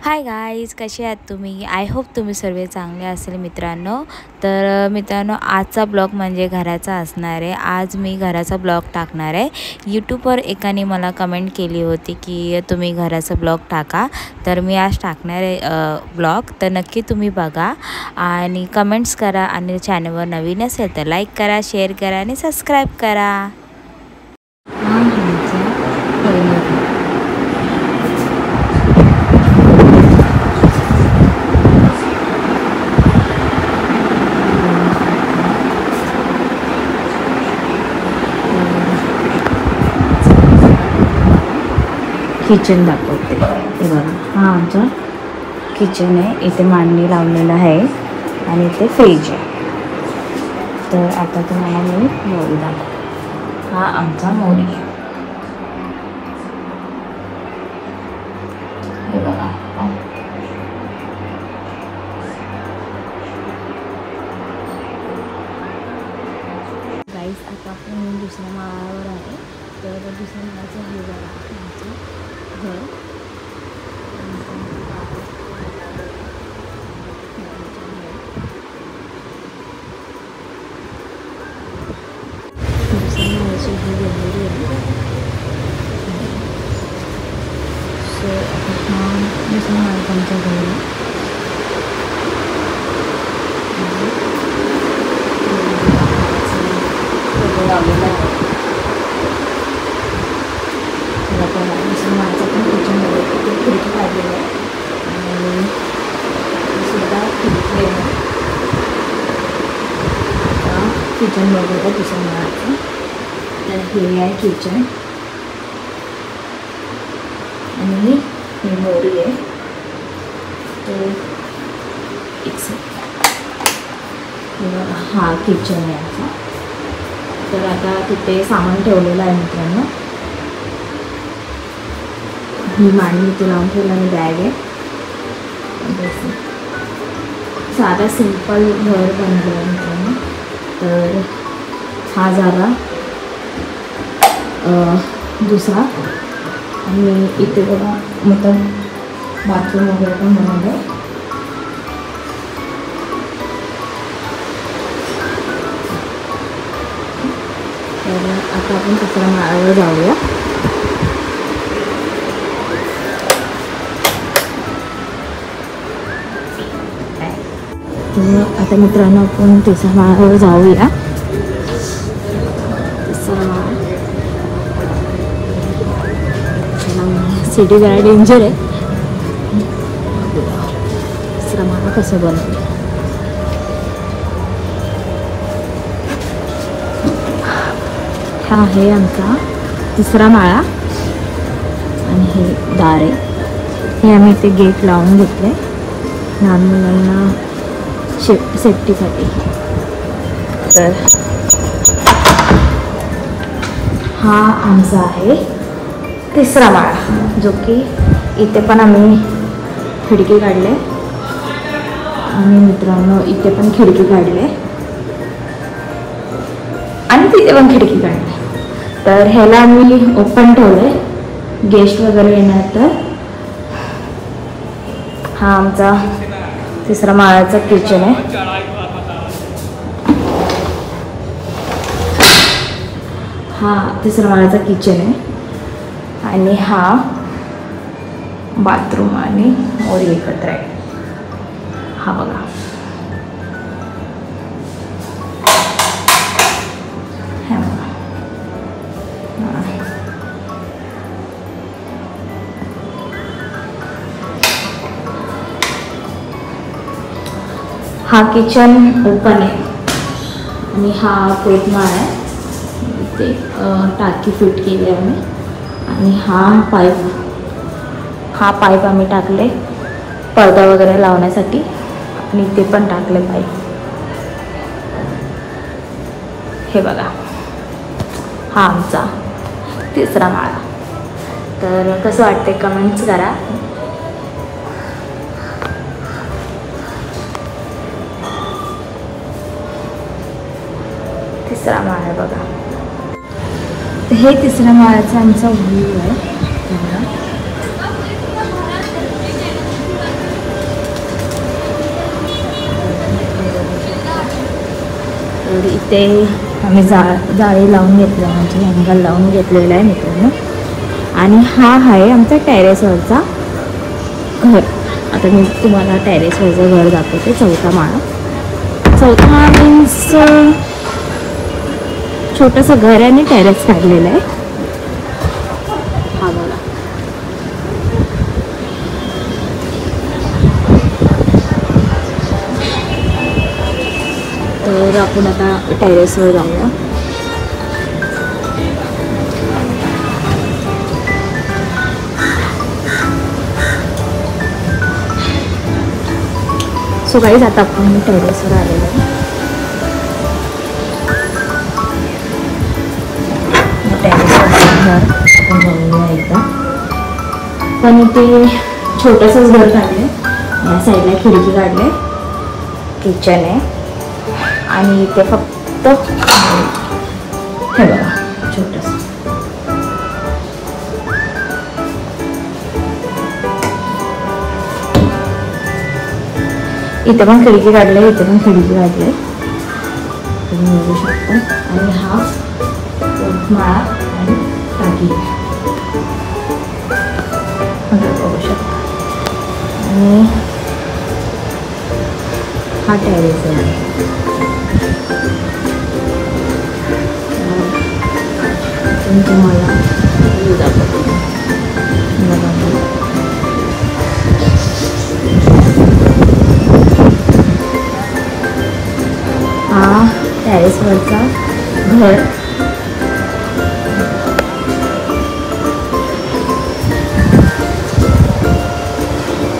Hi guys, कसे आहात तुम्ही? आय होप तुम्ही सर्व चांगले असेल मित्रांनो. तर मित्रांनो, आजचा ब्लॉग म्हणजे घराचा असणार आहे. आज मी घराचा ब्लॉग टाकणार आहे. यूट्यूबवर एकाने मला कमेंट केली होती की तुम्ही घराचा ब्लॉग टाका. तर मी आज टाकणार आहे ब्लॉग. तर नक्की तुम्ही बघा आणि कमेंट्स करा. आणि चॅनलवर नवीन असेल तर लाईक करा, शेअर करा आणि सबस्क्राईब करा. किचन दाखवते. हे बघा, हा आमचा किचन आहे. इथे मांडणी लावलेलं आहे आणि इथे फ्रीज आहे. तर आता तुम्हाला मी मोरी दाखवते. हा आमचा मोरी आहे. हे बघा, गाईस आता आपण दुसऱ्या माळावर आहे. तर दुसऱ्या माळाचं हे बघा आमचं घर. दुसऱ्या माळाची ही गॅलरी आहे. सो हा दुसऱ्या माळाचं आमचं घर आहे. लावलेला आहे. माझं पण किचनमध्ये खिडकी काढलेली आहे आणि सुद्धा खिडकी आहे. आता किचन बघूया दुसऱ्या माळाचं. तर हे आहे किचन आणि ही मोरी आहे. तर हा किचन आहे आता. तर आता तिथे सामान ठेवलेलं आहे मित्रांनो. ही मांडणी इथे लावून ठेवलं आणि बॅग आहे. साधा सिंपल घर बनलं आहे मित्रांनो. तर हा झाला दुसरा. आणि इथे बघा मतलब बाथरूम वगैरे पण बनवलं आहे. तर आता आपण तिसऱ्या माळावर जाऊया. तर आता मित्रांनो आपण तिसऱ्या माळावर जाऊया. तिसरा माळ सिटी जरा डेंजर आहे. तिसरा माळ कसं बनवलं. हा आहे आमचा तिसरा माळा आणि हे दार आहे. हे आम्ही इथे गेट लावून घेतले लहान मुलांना सेफ्टीसाठी. तर हा आमचा आहे तिसरा माळा, जो की इथे पण आम्ही खिडकी काढले आणि मित्रांनो इथे पण खिडकी काढले आणि तिथे पण खिडकी काढली. तर ह्याला आम्ही ओपन ठेवले गेस्ट वगैरे येणार तर. हा आमचा तिसरा माळाचा किचन आहे. हा तिसरा माळाचा किचन आहे आणि हा बाथरूम आणि मोरी एकत्र आहे. हा बघा, हा किचन ओपन आहे आणि हा पेटमाळ आहे. इथे टाकी फिट केली आहे आम्ही आणि हा पाईप आम्ही टाकले पडदा वगैरे लावण्यासाठी आणि इथे पण टाकले पाईप. हे बघा, हा आमचा तिसरा माळा. तर कसं वाटते कमेंट्स करा. तिसरा माळ आहे बघा. हे तिसऱ्या माळ्याचा आमचा व्ह्यू आहे. तर इथे आम्ही जाळी लावून घेतलं, म्हणजे अँगल लावून घेतलेलं आहे मित्रांनो. आणि हा आहे आमचा टेरेसवरचा घर. आता मी तुम्हाला टेरेसवरचं घर दाखवते. चौथा माळा मीन्स छोटंसं घर आहे आणि टेरेस काढलेलं आहे. हा बघा. तर आपण आता टेरेसवर जाऊया. सो गाईज आता आपण टेरेसवर आलेलो आहे. टेरेसवर घर आपण बघूया एकदा. पण ते छोटंसंच घर काढलं आहे. या साईडला खिडकी काढले, किचन आहे आणि इथे फक्त हे बघा छोटंसं. इथे पण खिडकी काढले, इथे पण खिडकी काढले, तुम्ही बघू शकता. आणि हा माळा आणि टाकी बघू शकता. आणि हा टेरेस आहे. तुम्हाला दाखवतो. हा टेरेसवरचा घर.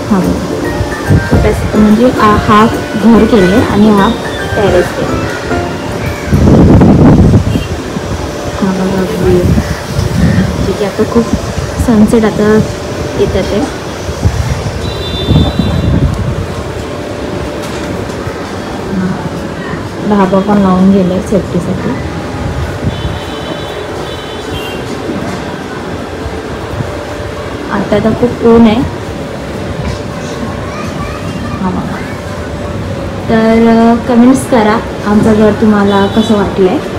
हा बघा, म्हणजे हा घर केले आणि हा टेरेस केले. हा बघा व्यू. ठीक आहे, आता खूप सनसेट आता येतात आहे. ढाबा पण लावून गेले सेफ्टीसाठी. आता तर खूप ऊन आहे. हा बघा. तर कमेंट्स करा आमचं घर तुम्हाला कसं वाटलं आहे.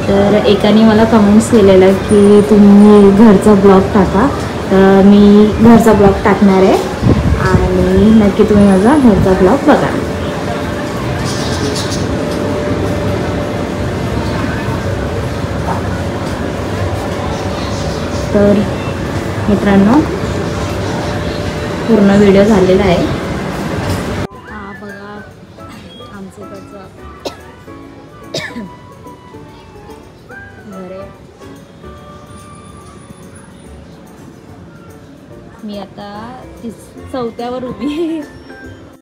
तर एकाने मला कमेंट्स केलेलं की तुम्ही घरचा ब्लॉग टाका. तर मी घरचा ब्लॉग टाकणार आहे आणि नक्की तुम्ही माझा घरचा ब्लॉग बघा. तर मित्रांनो पूर्ण व्हिडिओ झालेला आहे. हा बघा आमचं इकडचं घर आहे. मी आता 4थ्यावर उभी आहे.